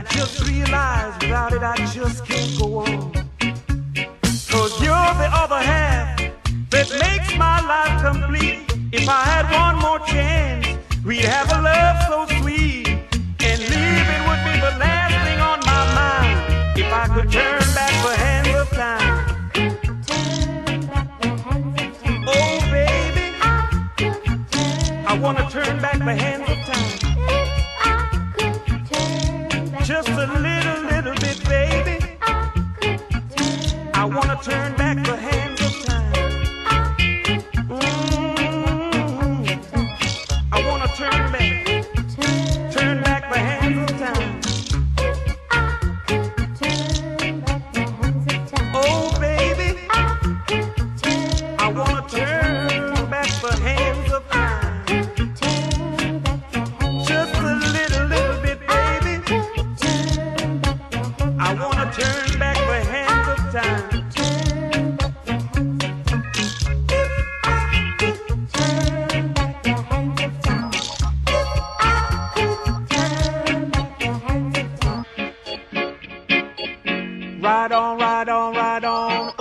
just realized without it I just can't go on. 'Cause you're the other half that makes my life complete. If I had one more chance, we'd have a love so sweet. And leaving would be the last thing on my mind. If I could turn back the hands of time. Oh baby, I wanna turn back the hands of time. Just a little bit, baby. I wanna turn back the hands of time. I wanna turn back the hands of time. Oh baby, I wanna turn back the hands of time. Just a little bit, baby. I wanna turn back the hands of time. Ride on, ride on, ride on.